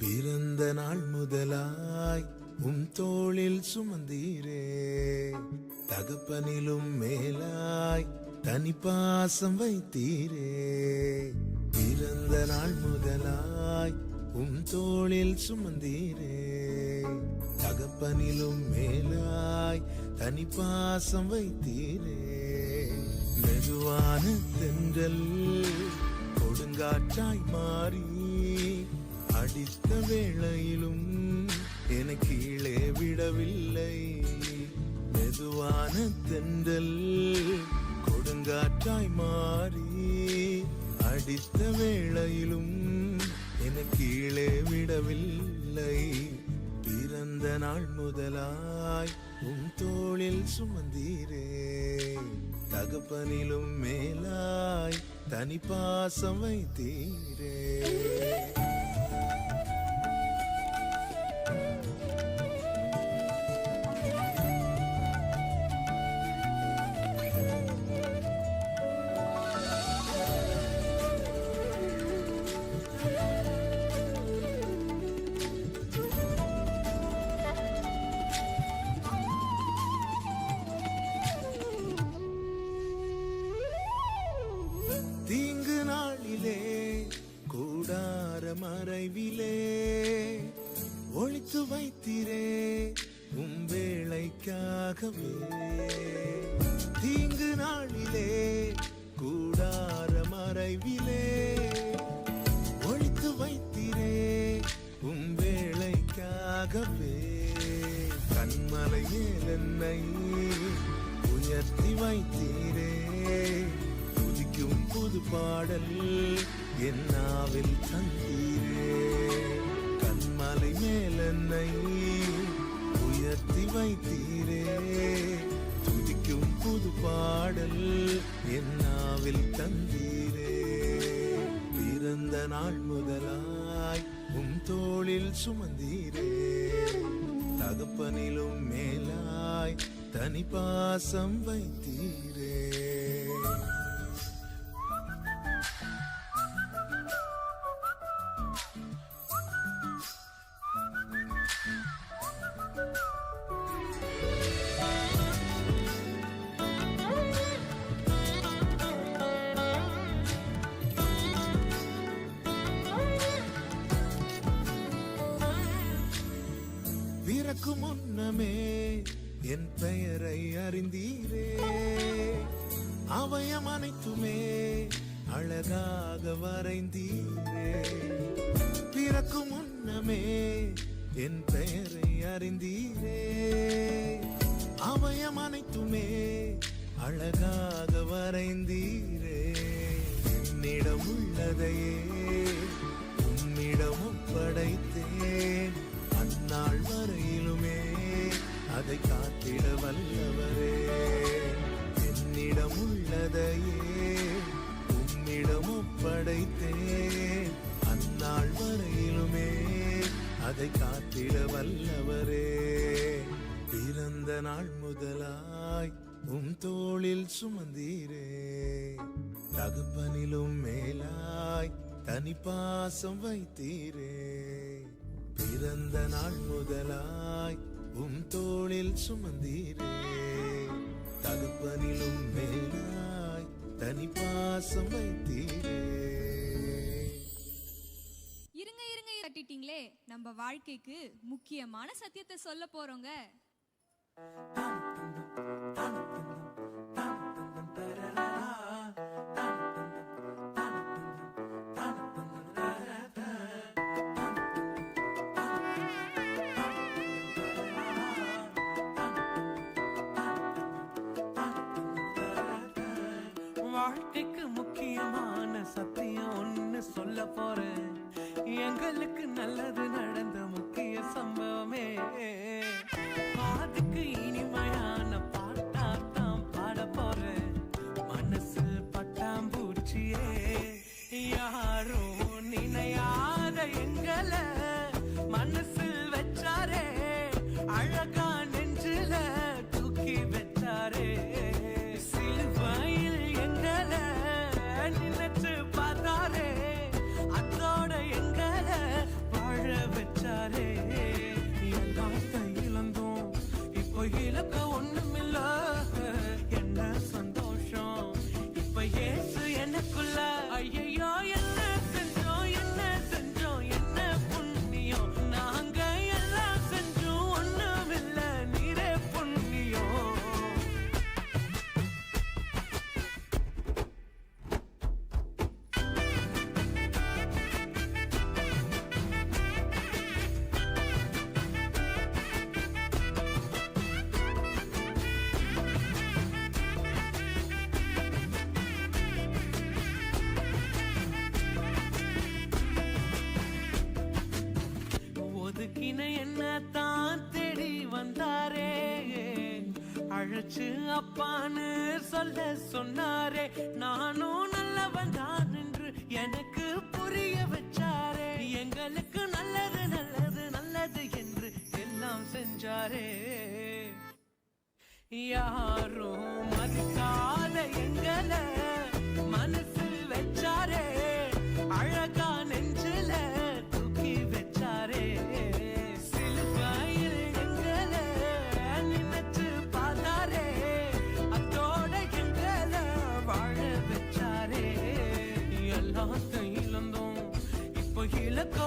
பிறந்த நாள் முதலாய் தோளில் சுமந்தீரே, தகப்பனிலும் மேலாய் தனி பாசம் வைத்தீரே. பிறந்த நாள் முதலாய் தோளில் சுமந்தீரே, தகப்பனிலும் மேலாய் தனி பாசம் வைத்தீரே. மெதுவான தென்றல் கொடுங்காற்றாய் மாறி அடித்த வேளையிலும் என கீழே விடவில்லை. மெதுவான தென்றல் கொடுங்காற்றாய் மாறி அடித்த வேளையிலும் என கீழே விடவில்லை. பிறந்த நாள் முதலாய் தோளில் சுமந்தீரே, தகப்பனிலும் மேலாய் தனி பாசம் வைத்தீரே. தீங்கு நாளிலே கூடார மறைவிலே ஒளித்து வைத்திரே வேளைக்காகவே. தீங்கு நாளிலே கூடார மறைவிலே ஒளித்து வைத்திரே வேளைக்காகவே. கண்மலை மேல் என்னை உயர்த்தி வைத்தீரே, புது பாடல் என்னாவில் தந்தீரே. கண்மலை மேல் என்னை உயர்த்தி வைத்தீரே, துதிக்கும் புது பாடல் என்னாவில் தந்தீரே. பிறந்த நாள் முதலாய் தோளில் சுமந்தீரே, தகப்பனிலும் மேலாய் தனி பாசம் வைத்தீரே. பிறக்கு முன்னமே என் பெயரை அறிந்தீரே, அவயம் அனைத்துமே அழகாக வரைந்தீரே. பிறக்கு முன்னமே என் பெயரை அறிந்தீரே, அவயம் அனைத்துமே அழகாக வரைந்தீரே. என்னிடம் உள்ளதையே உம்மிடம் ஒப்படைத்தேன், அந்நாள் வரையிலுமே அதை காத்திட வல்லவரே. என்னிடம் உள்ளதையே உம்மிடம் ஒப்படைத்தேன், அந்நாள் வரையிலுமே அதை காத்திட வல்லவரே. பிறந்த நாள் முதலாய் தோளில் சுமந்தீரே, தகப்பனிலும் மேலாய் தனி பாசம் வைத்தீரே. பிறந்த நாள் முதலாய் தோளில் சுமந்தீரே, தகப்பனிலும் மேலாய் தனி பாசம் வைத்தீரே. இருங்க இருங்க கட்டிட்டீங்களே, நம்ம வாழ்க்கைக்கு முக்கியமான சத்தியத்தை சொல்ல போறோங்க. வாழ்க்கைக்கு முக்கியமான சத்தியம் ஒண்ணு சொல்ல போறேன். எங்களுக்கு நல்லது நடந்த முக்கிய சம்பவமே, அதுக்கு இனிமையான பாட்டாத்தான் பாட போறேன். மனசு பட்டாம்பூச்சியே, யாரும் நினையாத எங்களை மனசில் வச்சாரே, அழகா நெஞ்சில தூக்கி வச்சாரே. இலக்க ஒண்ணுமில்ல. என்ன சந்தோஷம் இப்ப ஏசு எனக்குள்ள. ஐயையோ என்ன செஞ்சோம் என்ன செஞ்சோம் என்ன புண்ணியம். நாங்க எல்லாம் செஞ்சோம் ஒண்ணுமில்ல நீரே புண்ணியம். ஒதுக்கின என்ன தான் தேடி வந்தாரே. அழைச்சு அப்பான்னு சொல்ல சொன்னாரே. நானும் நல்லவன் தான் என்று எனக்கு புரிய வச்சாரே. எங்களுக்கு நல்லது நல்லது நல்லது என்று எல்லாம் செஞ்சாரே. யாரும் மதிக்காத எங்களை மனசில் வச்சாரே. அழகா நெஞ்சில தூக்கி வச்சாரே. சிலுவையில் எங்களை நினைச்சு பார்த்தாரே. அத்தோட எங்களை வாழ வச்சாரே. எல்லாத்தையும் இழந்தோம் இப்ப இலக்க